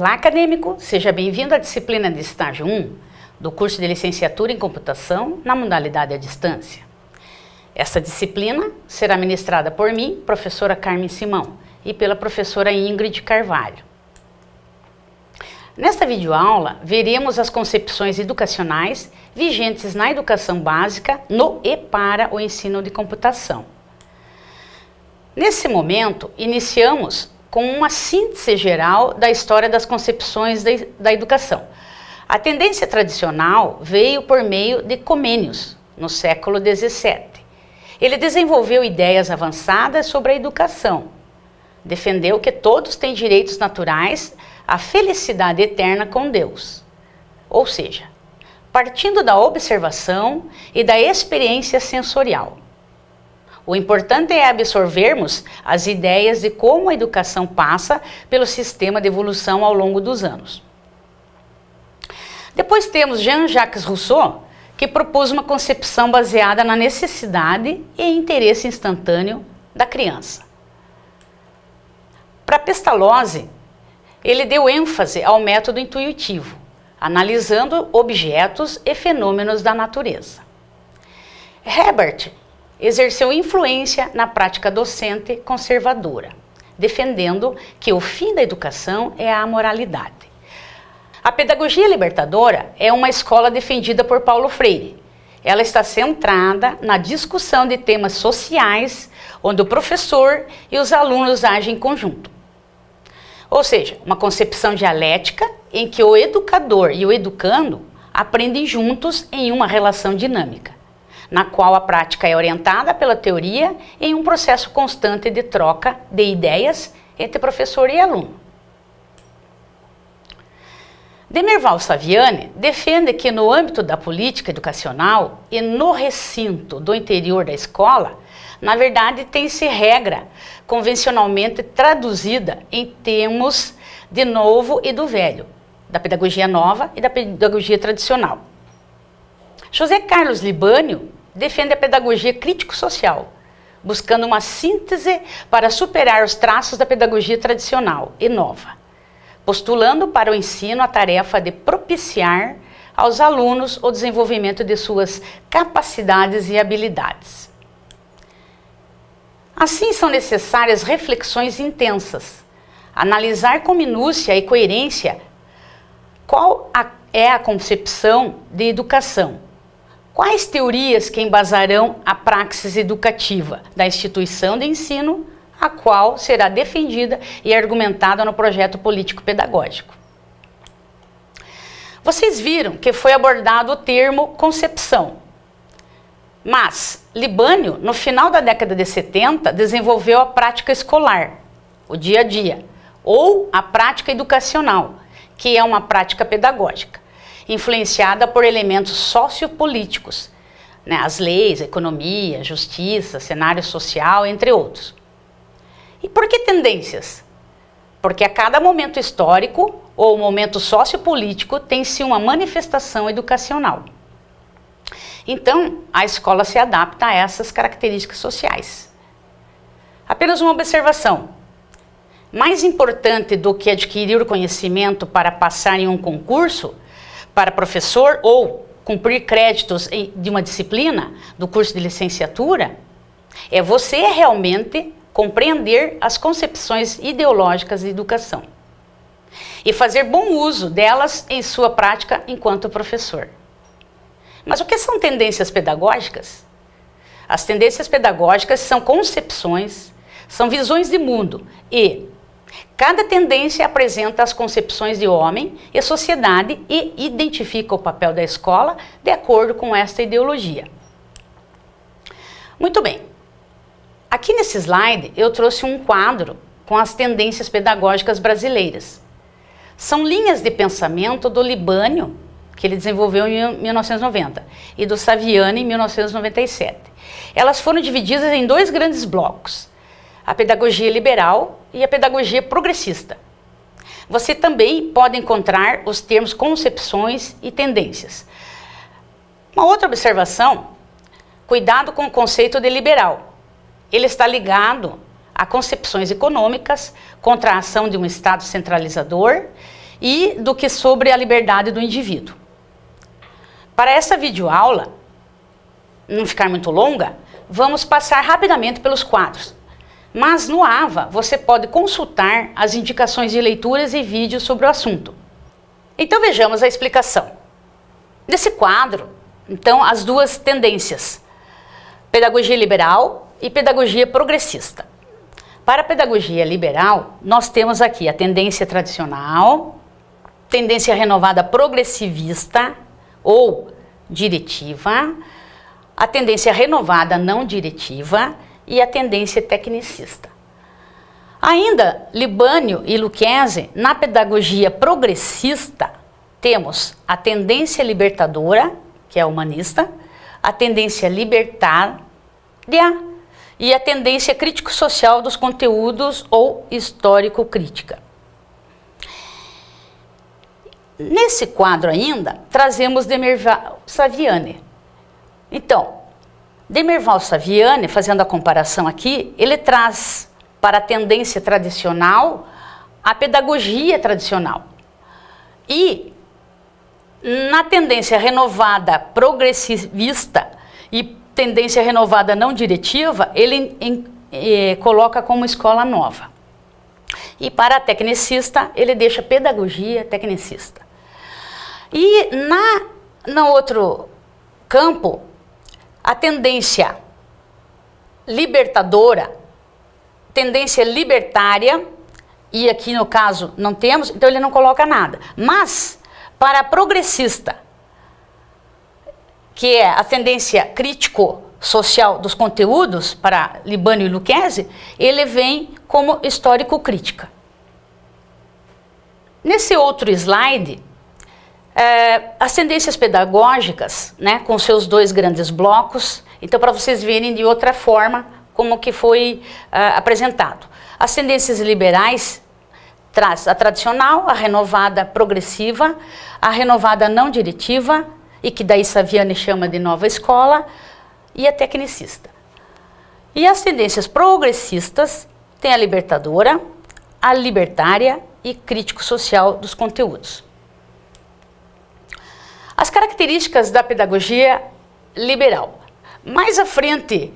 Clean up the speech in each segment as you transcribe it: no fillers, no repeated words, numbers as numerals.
Olá, acadêmico! Seja bem-vindo à disciplina de estágio 1 do curso de licenciatura em computação na modalidade à distância. Esta disciplina será ministrada por mim, professora Carmen Simão, e pela professora Ingrid Carvalho. Nesta videoaula, veremos as concepções educacionais vigentes na educação básica no e para o ensino de computação. Nesse momento, iniciamos com uma síntese geral da história das concepções da educação. A tendência tradicional veio por meio de Comênios, no século XVII. Ele desenvolveu ideias avançadas sobre a educação. Defendeu que todos têm direitos naturais à felicidade eterna com Deus. Ou seja, partindo da observação e da experiência sensorial. O importante é absorvermos as ideias de como a educação passa pelo sistema de evolução ao longo dos anos. Depois temos Jean-Jacques Rousseau, que propôs uma concepção baseada na necessidade e interesse instantâneo da criança. Para Pestalozzi, ele deu ênfase ao método intuitivo, analisando objetos e fenômenos da natureza. Herbert exerceu influência na prática docente conservadora, defendendo que o fim da educação é a amoralidade. A pedagogia libertadora é uma escola defendida por Paulo Freire. Ela está centrada na discussão de temas sociais, onde o professor e os alunos agem em conjunto. Ou seja, uma concepção dialética em que o educador e o educando aprendem juntos em uma relação dinâmica, na qual a prática é orientada pela teoria em um processo constante de troca de ideias entre professor e aluno. Demerval Saviani defende que no âmbito da política educacional e no recinto do interior da escola, na verdade tem-se regra convencionalmente traduzida em termos de novo e do velho, da pedagogia nova e da pedagogia tradicional. José Carlos Libânio defende a pedagogia crítico-social, buscando uma síntese para superar os traços da pedagogia tradicional e nova, postulando para o ensino a tarefa de propiciar aos alunos o desenvolvimento de suas capacidades e habilidades. Assim, são necessárias reflexões intensas, analisar com minúcia e coerência qual é a concepção de educação. Quais teorias que embasarão a praxis educativa da instituição de ensino, a qual será defendida e argumentada no projeto político-pedagógico? Vocês viram que foi abordado o termo concepção, mas Libânio, no final da década de 70, desenvolveu a prática escolar, o dia a dia, ou a prática educacional, que é uma prática pedagógica, influenciada por elementos sociopolíticos, as leis, a economia, a justiça, cenário social, entre outros. E por que tendências? Porque a cada momento histórico ou momento sociopolítico tem-se uma manifestação educacional. Então, a escola se adapta a essas características sociais. Apenas uma observação. Mais importante do que adquirir o conhecimento para passar em um concurso, para professor ou cumprir créditos de uma disciplina do curso de licenciatura, é você realmente compreender as concepções ideológicas de educação e fazer bom uso delas em sua prática enquanto professor. Mas o que são tendências pedagógicas? As tendências pedagógicas são concepções, são visões de mundo e cada tendência apresenta as concepções de homem e sociedade e identifica o papel da escola de acordo com esta ideologia. Muito bem. Aqui nesse slide eu trouxe um quadro com as tendências pedagógicas brasileiras. São linhas de pensamento do Libânio, que ele desenvolveu em 1990, e do Saviani em 1997. Elas foram divididas em dois grandes blocos: a pedagogia liberal e a pedagogia progressista. Você também pode encontrar os termos concepções e tendências. Uma outra observação: cuidado com o conceito de liberal. Ele está ligado a concepções econômicas contra a ação de um Estado centralizador e do que sobre a liberdade do indivíduo. Para essa videoaula, não ficar muito longa, vamos passar rapidamente pelos quadros. Mas no AVA você pode consultar as indicações de leituras e vídeos sobre o assunto. Então vejamos a explicação. Nesse quadro, então, as duas tendências, pedagogia liberal e pedagogia progressista. Para a pedagogia liberal, nós temos aqui a tendência tradicional, tendência renovada progressivista ou diretiva, a tendência renovada não diretiva e a tendência tecnicista. Ainda, Libânio e Lucchese, na pedagogia progressista, temos a tendência libertadora, que é humanista, a tendência libertária e a tendência crítico-social dos conteúdos ou histórico-crítica. Nesse quadro ainda, trazemos Demerval-Saviani. Então, Demerval-Saviani, fazendo a comparação aqui, ele traz para a tendência tradicional a pedagogia tradicional. E na tendência renovada progressivista e tendência renovada não diretiva, ele coloca como escola nova. E para a tecnicista, ele deixa pedagogia tecnicista. E no outro campo, a tendência libertadora, tendência libertária, e aqui no caso não temos, então ele não coloca nada. Mas para a progressista, que é a tendência crítico-social dos conteúdos, para Libânio e Lucchese, ele vem como histórico-crítica. Nesse outro slide, as tendências pedagógicas, né, com seus dois grandes blocos, então para vocês verem de outra forma como que foi apresentado. As tendências liberais traz a tradicional, a renovada progressiva, a renovada não diretiva, e que daí Saviani chama de nova escola, e a tecnicista. E as tendências progressistas tem a libertadora, a libertária e crítico-social dos conteúdos. As características da pedagogia liberal. Mais à frente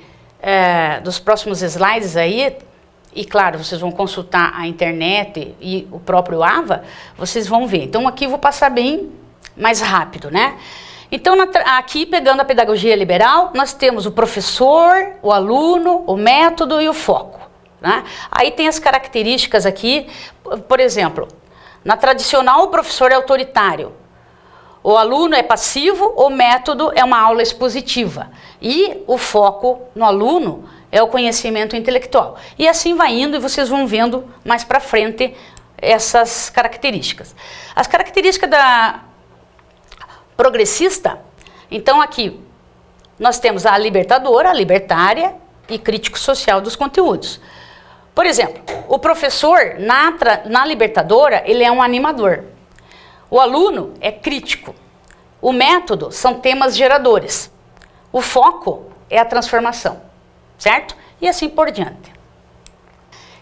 dos próximos slides aí, e claro, vocês vão consultar a internet e o próprio AVA, vocês vão ver. Então aqui eu vou passar bem mais rápido, né? Então aqui, pegando a pedagogia liberal, nós temos o professor, o aluno, o método e o foco, né? Aí tem as características aqui, por exemplo, na tradicional o professor é autoritário, o aluno é passivo, o método é uma aula expositiva e o foco no aluno é o conhecimento intelectual. E assim vai indo e vocês vão vendo mais para frente essas características. As características da progressista, então aqui nós temos a libertadora, a libertária e crítico-social dos conteúdos. Por exemplo, o professor na libertadora, ele é um animador. O aluno é crítico. O método são temas geradores. O foco é a transformação. Certo? E assim por diante.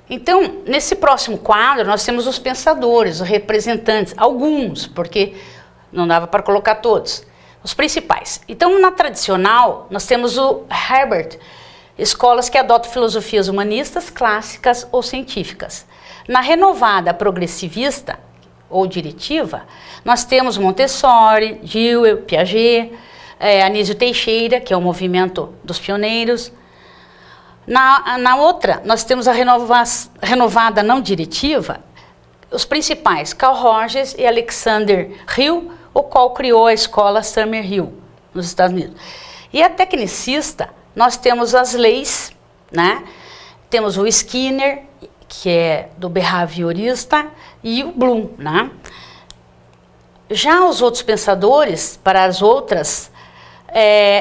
Então, nesse próximo quadro, nós temos os pensadores, os representantes, alguns, porque não dava para colocar todos, os principais. Então, na tradicional, nós temos o Herbert, escolas que adotam filosofias humanistas, clássicas ou científicas. Na renovada progressivista, ou diretiva, nós temos Montessori, Dewey, Piaget, Anísio Teixeira, que é o movimento dos pioneiros. Na outra, nós temos a renovada não diretiva, os principais, Carl Rogers e Alexander Hill, o qual criou a escola Summerhill, nos Estados Unidos. E a tecnicista, nós temos as leis, né? Temos o Skinner, que é do behaviorista, e o Bloom, né? Já os outros pensadores, para as outras,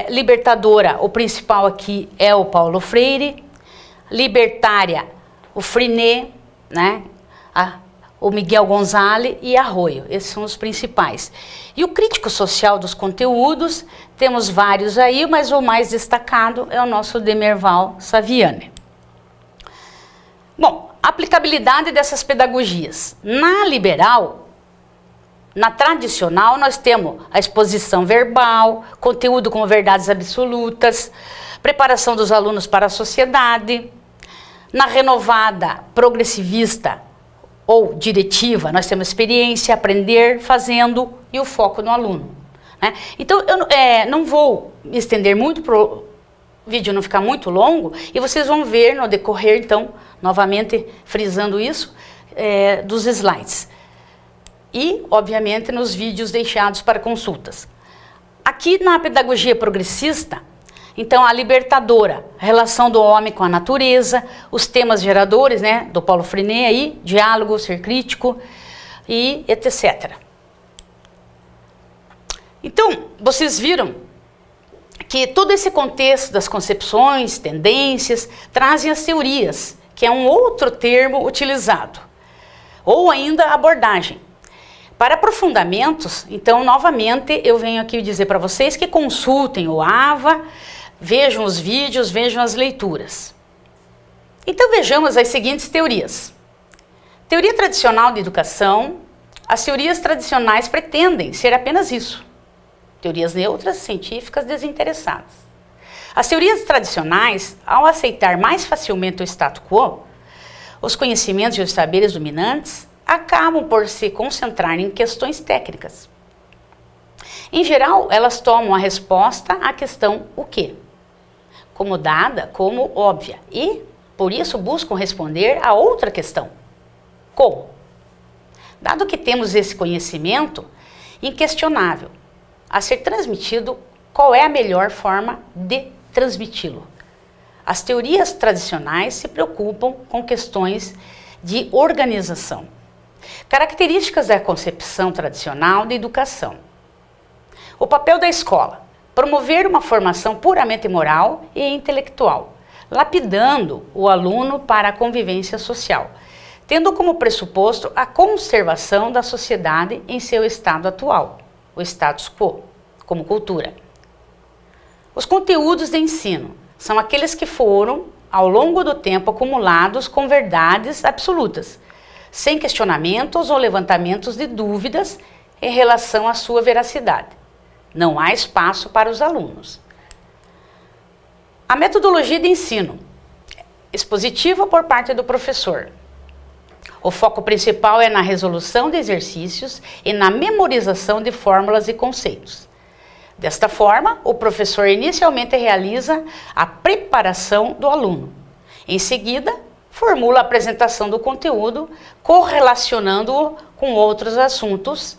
libertadora, o principal aqui é o Paulo Freire, libertária, o Freinet, né? O Miguel Gonzalez e Arroyo, esses são os principais. E o crítico social dos conteúdos, temos vários aí, mas o mais destacado é o nosso Demerval-Saviani. Bom, a aplicabilidade dessas pedagogias. Na liberal, Na tradicional, nós temos a exposição verbal, conteúdo como verdades absolutas, preparação dos alunos para a sociedade. Na renovada, progressivista ou diretiva, nós temos experiência, aprender, fazendo e o foco no aluno, né? Então, eu não vou me estender muito para o vídeo não ficar muito longo e vocês vão ver no decorrer, então, novamente frisando isso, dos slides. E, obviamente, nos vídeos deixados para consultas. Aqui na pedagogia progressista, então, a libertadora, a relação do homem com a natureza, os temas geradores, né, do Paulo Freire aí, diálogo, ser crítico e etc. Então, vocês viram que todo esse contexto das concepções, tendências, trazem as teorias, que é um outro termo utilizado, ou ainda abordagem. Para aprofundamentos, então, novamente, eu venho aqui dizer para vocês que consultem o AVA, vejam os vídeos, vejam as leituras. Então, vejamos as seguintes teorias. Teoria tradicional de educação. As teorias tradicionais pretendem ser apenas isso. Teorias neutras, científicas, desinteressadas. As teorias tradicionais, ao aceitar mais facilmente o status quo, os conhecimentos e os saberes dominantes, acabam por se concentrar em questões técnicas. Em geral, elas tomam a resposta à questão o quê? Como dada, como óbvia, e, por isso, buscam responder a outra questão. Como? Dado que temos esse conhecimento inquestionável a ser transmitido, qual é a melhor forma de transmiti-lo? As teorias tradicionais se preocupam com questões de organização. Características da concepção tradicional de educação. O papel da escola: promover uma formação puramente moral e intelectual, lapidando o aluno para a convivência social, tendo como pressuposto a conservação da sociedade em seu estado atual, o status quo, como cultura. Os conteúdos de ensino são aqueles que foram, ao longo do tempo, acumulados com verdades absolutas, sem questionamentos ou levantamentos de dúvidas em relação à sua veracidade. Não há espaço para os alunos. A metodologia de ensino, expositiva por parte do professor. O foco principal é na resolução de exercícios e na memorização de fórmulas e conceitos. Desta forma, o professor inicialmente realiza a preparação do aluno. Em seguida, formula a apresentação do conteúdo, correlacionando-o com outros assuntos.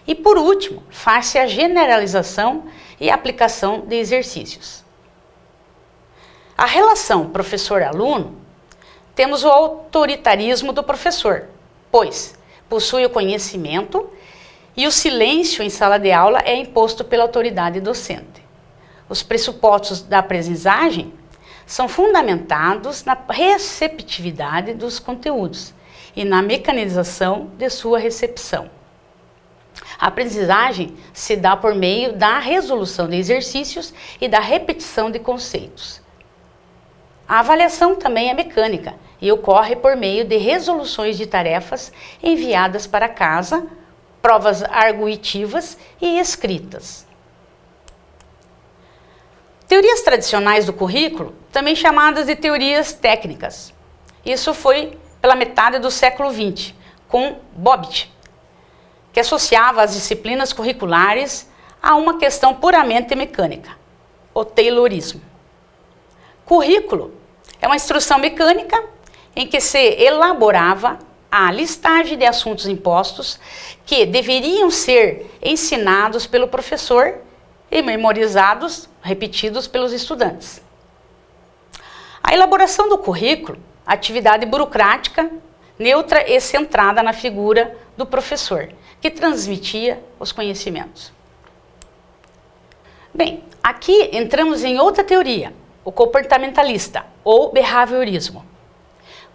E, por último, faz-se a generalização e aplicação de exercícios. A relação professor-aluno, temos o autoritarismo do professor, pois possui o conhecimento e o silêncio em sala de aula é imposto pela autoridade docente. Os pressupostos da aprendizagem são fundamentados na receptividade dos conteúdos e na mecanização de sua recepção. A aprendizagem se dá por meio da resolução de exercícios e da repetição de conceitos. A avaliação também é mecânica e ocorre por meio de resoluções de tarefas enviadas para casa, provas arguitivas e escritas. Teorias tradicionais do currículo, também chamadas de teorias técnicas. Isso foi pela metade do século XX, com Bobbitt, que associava as disciplinas curriculares a uma questão puramente mecânica, o Taylorismo. Currículo é uma instrução mecânica em que se elaborava a listagem de assuntos impostos que deveriam ser ensinados pelo professor e memorizados, repetidos pelos estudantes. A elaboração do currículo, atividade burocrática, neutra e centrada na figura do professor, que transmitia os conhecimentos. Bem, aqui entramos em outra teoria, o comportamentalista ou behaviorismo.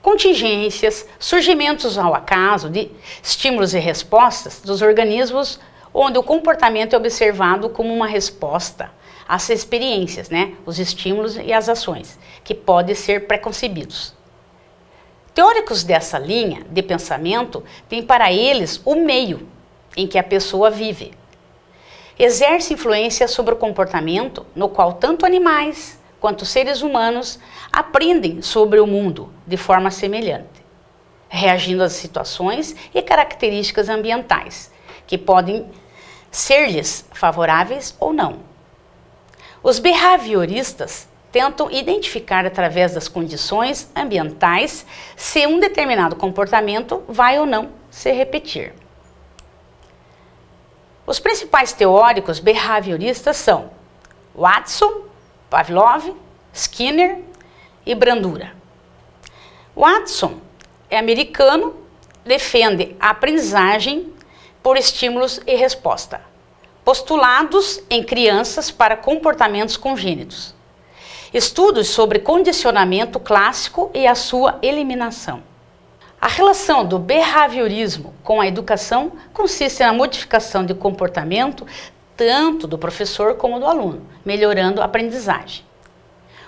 Contingências, surgimentos ao acaso de estímulos e respostas dos organismos onde o comportamento é observado como uma resposta às experiências, os estímulos e as ações, que podem ser preconcebidos. Teóricos dessa linha de pensamento têm para eles o meio em que a pessoa vive. Exerce influência sobre o comportamento no qual tanto animais quanto seres humanos aprendem sobre o mundo de forma semelhante, reagindo às situações e características ambientais, que podem ser-lhes favoráveis ou não. Os behavioristas tentam identificar através das condições ambientais se um determinado comportamento vai ou não se repetir. Os principais teóricos behavioristas são Watson, Pavlov, Skinner e Bandura. Watson é americano, defende a aprendizagem por estímulos e resposta, postulados em crianças para comportamentos congênitos. Estudos sobre condicionamento clássico e a sua eliminação. A relação do behaviorismo com a educação consiste na modificação de comportamento tanto do professor como do aluno, melhorando a aprendizagem.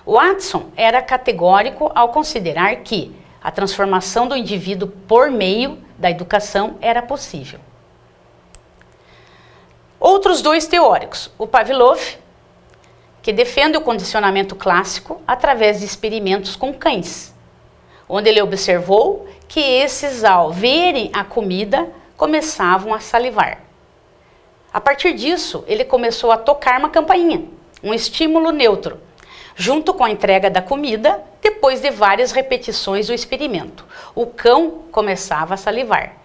Watson era categórico ao considerar que a transformação do indivíduo por meio da educação era possível. Outros dois teóricos, o Pavlov, que defende o condicionamento clássico através de experimentos com cães, onde ele observou que esses, ao verem a comida, começavam a salivar. A partir disso, ele começou a tocar uma campainha, um estímulo neutro, junto com a entrega da comida, depois de várias repetições do experimento. O cão começava a salivar,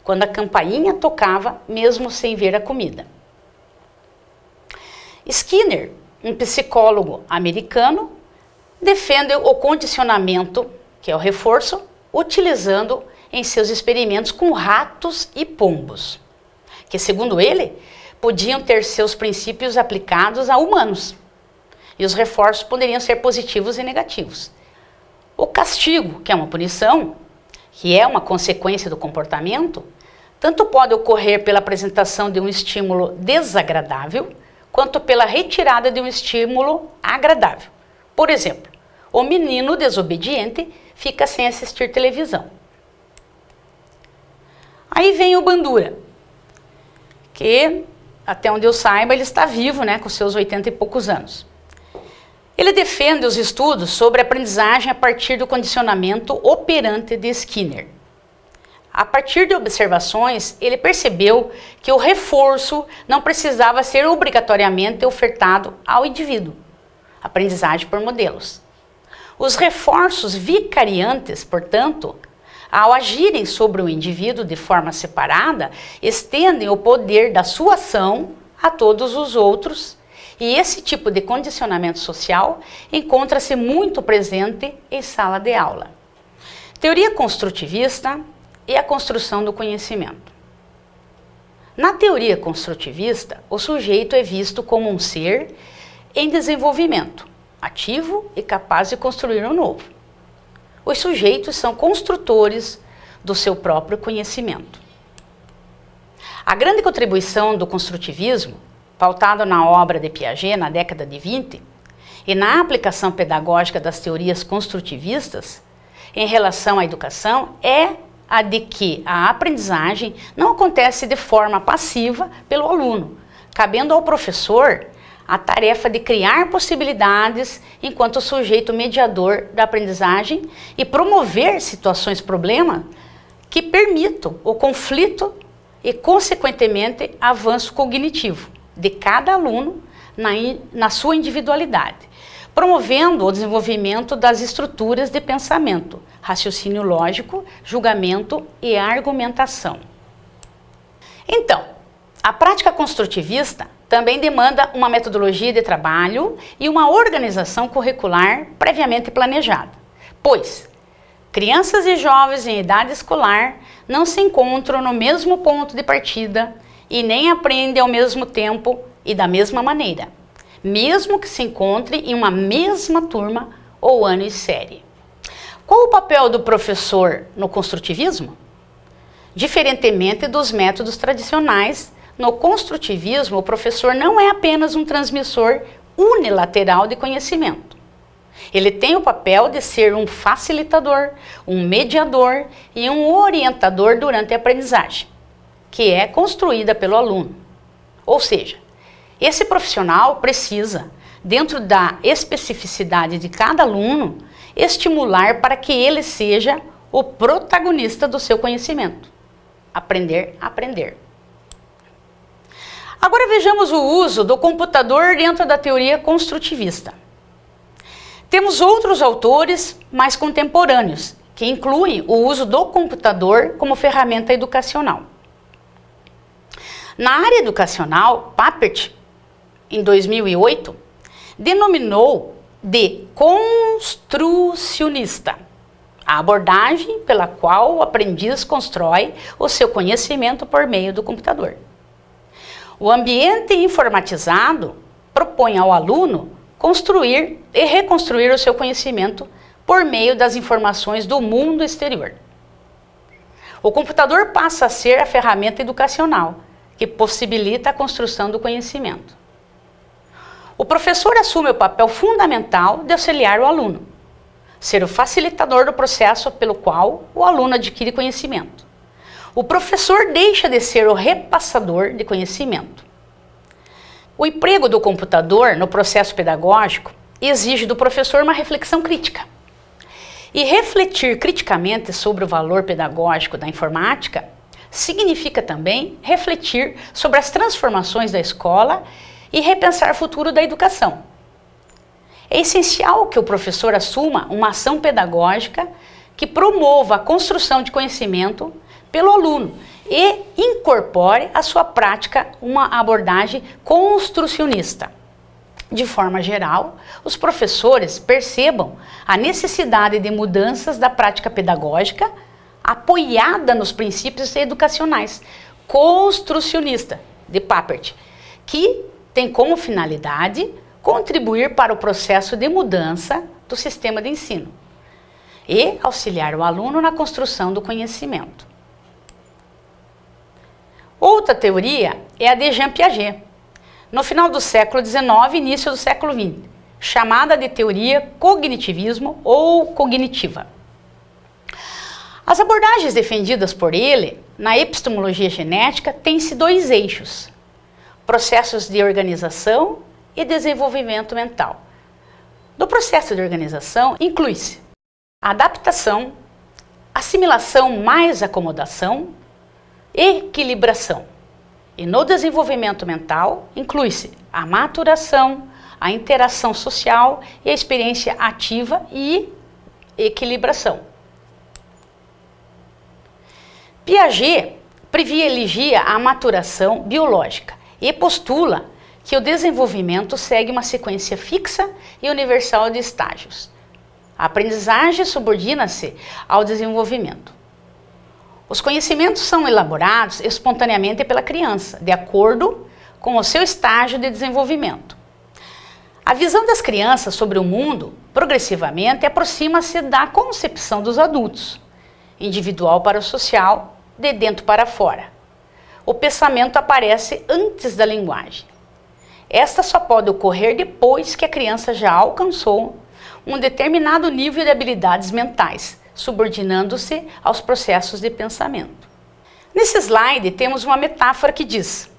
quando a campainha tocava, mesmo sem ver a comida. Skinner, um psicólogo americano, defende o condicionamento, que é o reforço, utilizando em seus experimentos com ratos e pombos, que, segundo ele, podiam ter seus princípios aplicados a humanos, e os reforços poderiam ser positivos e negativos. O castigo, que é uma punição, que é uma consequência do comportamento, tanto pode ocorrer pela apresentação de um estímulo desagradável, quanto pela retirada de um estímulo agradável. Por exemplo, o menino desobediente fica sem assistir televisão. Aí vem o Bandura, que, até onde eu saiba, ele está vivo, né, com seus 80 e poucos anos. Ele defende os estudos sobre aprendizagem a partir do condicionamento operante de Skinner. A partir de observações, ele percebeu que o reforço não precisava ser obrigatoriamente ofertado ao indivíduo. Aprendizagem por modelos. Os reforços vicariantes, portanto, ao agirem sobre o indivíduo de forma separada, estendem o poder da sua ação a todos os outros, e esse tipo de condicionamento social encontra-se muito presente em sala de aula. Teoria construtivista e a construção do conhecimento. Na teoria construtivista, o sujeito é visto como um ser em desenvolvimento, ativo e capaz de construir um novo. Os sujeitos são construtores do seu próprio conhecimento. A grande contribuição do construtivismo, pautado na obra de Piaget na década de 20 e na aplicação pedagógica das teorias construtivistas em relação à educação, é a de que a aprendizagem não acontece de forma passiva pelo aluno, cabendo ao professor a tarefa de criar possibilidades enquanto sujeito mediador da aprendizagem e promover situações-problema que permitam o conflito e, consequentemente, avanço cognitivo de cada aluno na sua individualidade, promovendo o desenvolvimento das estruturas de pensamento, raciocínio lógico, julgamento e argumentação. Então, a prática construtivista também demanda uma metodologia de trabalho e uma organização curricular previamente planejada, pois crianças e jovens em idade escolar não se encontram no mesmo ponto de partida e nem aprendem ao mesmo tempo e da mesma maneira, mesmo que se encontrem em uma mesma turma ou ano e série. Qual o papel do professor no construtivismo? Diferentemente dos métodos tradicionais, no construtivismo, o professor não é apenas um transmissor unilateral de conhecimento. Ele tem o papel de ser um facilitador, um mediador e um orientador durante a aprendizagem. que é construída pelo aluno. Ou seja, esse profissional precisa, dentro da especificidade de cada aluno, estimular para que ele seja o protagonista do seu conhecimento. Aprender a aprender. Agora vejamos o uso do computador dentro da teoria construtivista. Temos outros autores mais contemporâneos, que incluem o uso do computador como ferramenta educacional. Na área educacional, Papert, em 2008, denominou de construcionista a abordagem pela qual o aprendiz constrói o seu conhecimento por meio do computador. O ambiente informatizado propõe ao aluno construir e reconstruir o seu conhecimento por meio das informações do mundo exterior. O computador passa a ser a ferramenta educacional que possibilita a construção do conhecimento. O professor assume o papel fundamental de auxiliar o aluno, ser o facilitador do processo pelo qual o aluno adquire conhecimento. O professor deixa de ser o repassador de conhecimento. O emprego do computador no processo pedagógico exige do professor uma reflexão crítica. E refletir criticamente sobre o valor pedagógico da informática significa também refletir sobre as transformações da escola e repensar o futuro da educação. É essencial que o professor assuma uma ação pedagógica que promova a construção de conhecimento pelo aluno e incorpore à sua prática uma abordagem construcionista. De forma geral, os professores percebam a necessidade de mudanças da prática pedagógica apoiada nos princípios educacionais construcionista de Papert, que tem como finalidade contribuir para o processo de mudança do sistema de ensino e auxiliar o aluno na construção do conhecimento. Outra teoria é a de Jean Piaget, no final do século XIX e início do século XX, chamada de teoria cognitivismo ou cognitiva. As abordagens defendidas por ele na epistemologia genética têm-se dois eixos: processos de organização e desenvolvimento mental. No processo de organização inclui-se adaptação, assimilação mais acomodação, equilibração. E no desenvolvimento mental inclui-se a maturação, a interação social e a experiência ativa e equilibração. Piaget privilegia a maturação biológica e postula que o desenvolvimento segue uma sequência fixa e universal de estágios. A aprendizagem subordina-se ao desenvolvimento. Os conhecimentos são elaborados espontaneamente pela criança, de acordo com o seu estágio de desenvolvimento. A visão das crianças sobre o mundo, progressivamente, aproxima-se da concepção dos adultos, individual para o social, de dentro para fora. O pensamento aparece antes da linguagem. Esta só pode ocorrer depois que a criança já alcançou um determinado nível de habilidades mentais, subordinando-se aos processos de pensamento. Nesse slide temos uma metáfora que diz: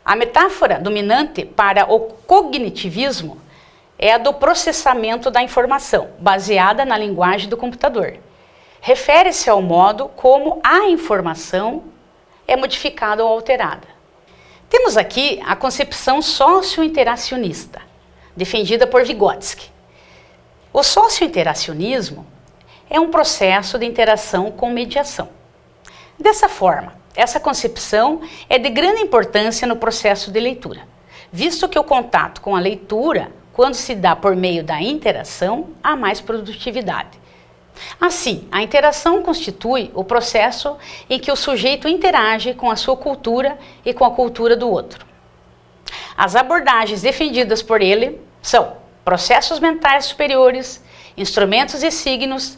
a metáfora dominante para o cognitivismo é a do processamento da informação, baseada na linguagem do computador. Refere-se ao modo como a informação é modificada ou alterada. Temos aqui a concepção socio-interacionista, defendida por Vygotsky. O socio-interacionismo é um processo de interação com mediação. Dessa forma, essa concepção é de grande importância no processo de leitura, visto que o contato com a leitura, quando se dá por meio da interação, há mais produtividade. Assim, a interação constitui o processo em que o sujeito interage com a sua cultura e com a cultura do outro. As abordagens defendidas por ele são processos mentais superiores, instrumentos e signos,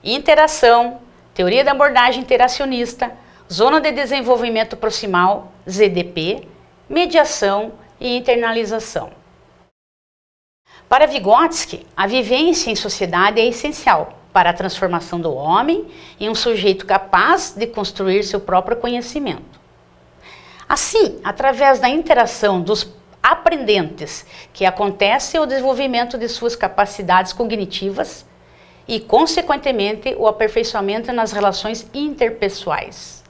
interação, teoria da abordagem interacionista, zona de desenvolvimento proximal, ZDP, mediação e internalização. Para Vygotsky, a vivência em sociedade é essencial para a transformação do homem em um sujeito capaz de construir seu próprio conhecimento. Assim, através da interação dos aprendentes, que acontece o desenvolvimento de suas capacidades cognitivas e, consequentemente, o aperfeiçoamento nas relações interpessoais.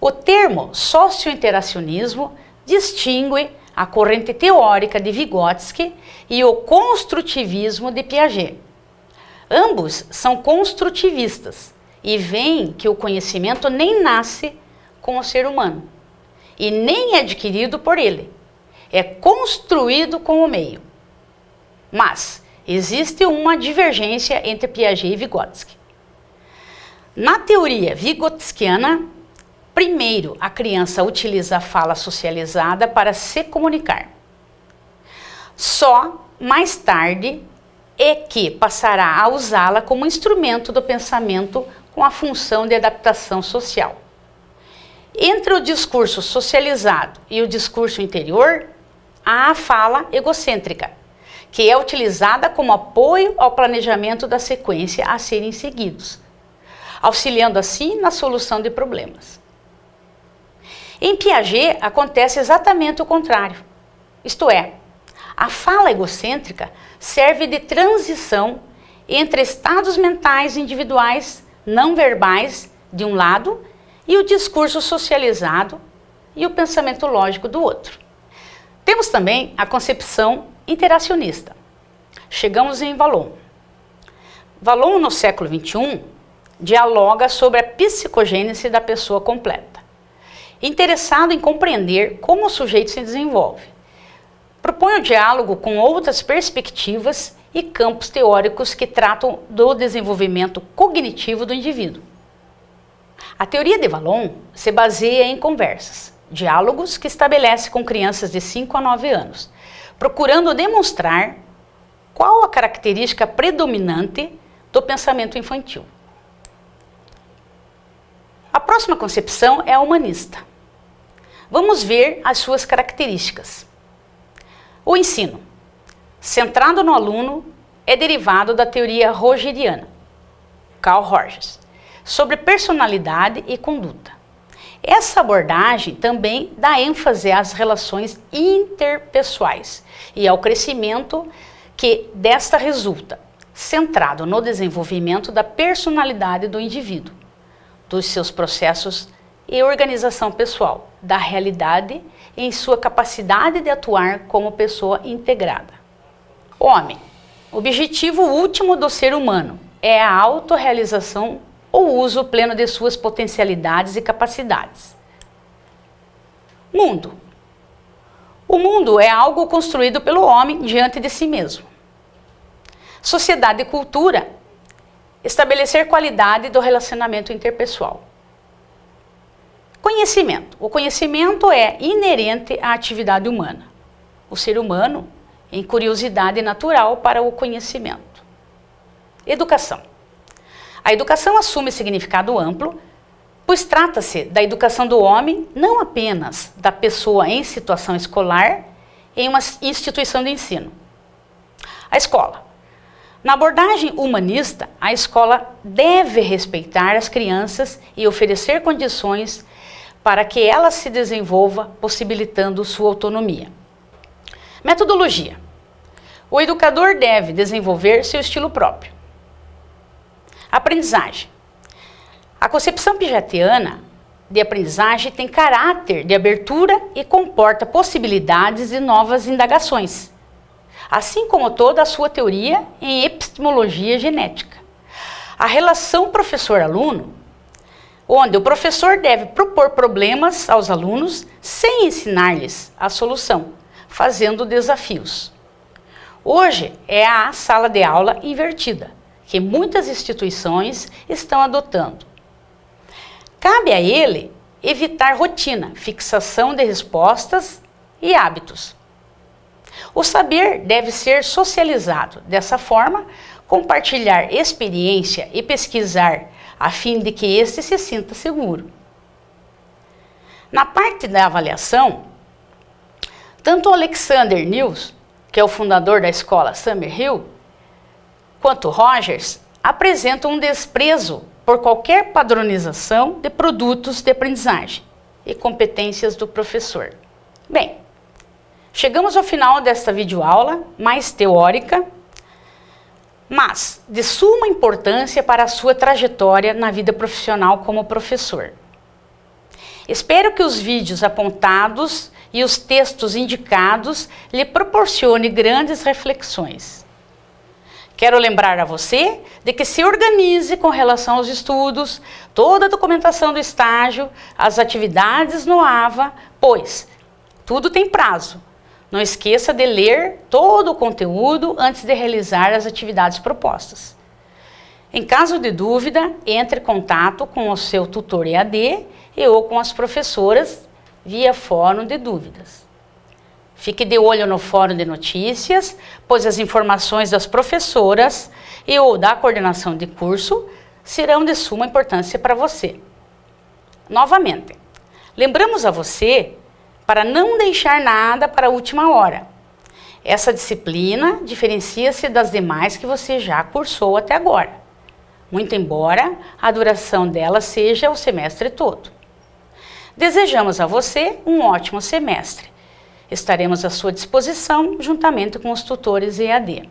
O termo sociointeracionismo distingue a corrente teórica de Vygotsky e o construtivismo de Piaget. Ambos são construtivistas e veem que o conhecimento nem nasce com o ser humano e nem é adquirido por ele, é construído com o meio. Mas existe uma divergência entre Piaget e Vygotsky. Na teoria vygotskiana, primeiro a criança utiliza a fala socializada para se comunicar. Só mais tarde é que passará a usá-la como instrumento do pensamento com a função de adaptação social. Entre o discurso socializado e o discurso interior, há a fala egocêntrica, que é utilizada como apoio ao planejamento da sequência a serem seguidos, auxiliando assim na solução de problemas. Em Piaget acontece exatamente o contrário, isto é, a fala egocêntrica serve de transição entre estados mentais individuais não verbais de um lado e o discurso socializado e o pensamento lógico do outro. Temos também a concepção interacionista. Chegamos em Vallon. Vallon, no século XXI, dialoga sobre a psicogênese da pessoa completa, interessado em compreender como o sujeito se desenvolve. Propõe o diálogo com outras perspectivas e campos teóricos que tratam do desenvolvimento cognitivo do indivíduo. A teoria de Vallon se baseia em conversas, diálogos que estabelece com crianças de 5 a 9 anos, procurando demonstrar qual a característica predominante do pensamento infantil. A próxima concepção é a humanista. Vamos ver as suas características. O ensino, centrado no aluno, é derivado da teoria rogeriana, Carl Rogers, sobre personalidade e conduta. Essa abordagem também dá ênfase às relações interpessoais e ao crescimento que desta resulta, centrado no desenvolvimento da personalidade do indivíduo, dos seus processos e organização pessoal, da realidade em sua capacidade de atuar como pessoa integrada. Homem, o objetivo último do ser humano é a autorrealização ou uso pleno de suas potencialidades e capacidades. Mundo. O mundo é algo construído pelo homem diante de si mesmo. Sociedade e cultura. Estabelecer qualidade do relacionamento interpessoal. Conhecimento. O conhecimento é inerente à atividade humana. O ser humano em curiosidade natural para o conhecimento. Educação. A educação assume significado amplo, pois trata-se da educação do homem, não apenas da pessoa em situação escolar, em uma instituição de ensino. A escola. Na abordagem humanista, a escola deve respeitar as crianças e oferecer condições para que ela se desenvolva, possibilitando sua autonomia. Metodologia. O educador deve desenvolver seu estilo próprio. Aprendizagem. A concepção piagetiana de aprendizagem tem caráter de abertura e comporta possibilidades de novas indagações, assim como toda a sua teoria em epistemologia genética. A relação professor-aluno, onde o professor deve propor problemas aos alunos sem ensinar-lhes a solução, fazendo desafios. Hoje é a sala de aula invertida, que muitas instituições estão adotando. Cabe a ele evitar rotina, fixação de respostas e hábitos. O saber deve ser socializado. Dessa forma, compartilhar experiência e pesquisar a fim de que este se sinta seguro. Na parte da avaliação, tanto Alexander News, que é o fundador da escola Summerhill, quanto Rogers apresentam um desprezo por qualquer padronização de produtos de aprendizagem, e competências do professor. Bem, chegamos ao final desta videoaula mais teórica, mas de suma importância para a sua trajetória na vida profissional como professor. Espero que os vídeos apontados e os textos indicados lhe proporcionem grandes reflexões. Quero lembrar a você de que se organize com relação aos estudos, toda a documentação do estágio, as atividades no AVA, pois tudo tem prazo. Não esqueça de ler todo o conteúdo antes de realizar as atividades propostas. Em caso de dúvida, entre em contato com o seu tutor EAD ou com as professoras via fórum de dúvidas. Fique de olho no fórum de notícias, pois as informações das professoras ou da coordenação de curso serão de suma importância para você. Novamente, lembramos a você para não deixar nada para a última hora. Essa disciplina diferencia-se das demais que você já cursou até agora, muito embora a duração dela seja o semestre todo. Desejamos a você um ótimo semestre. Estaremos à sua disposição juntamente com os tutores EAD.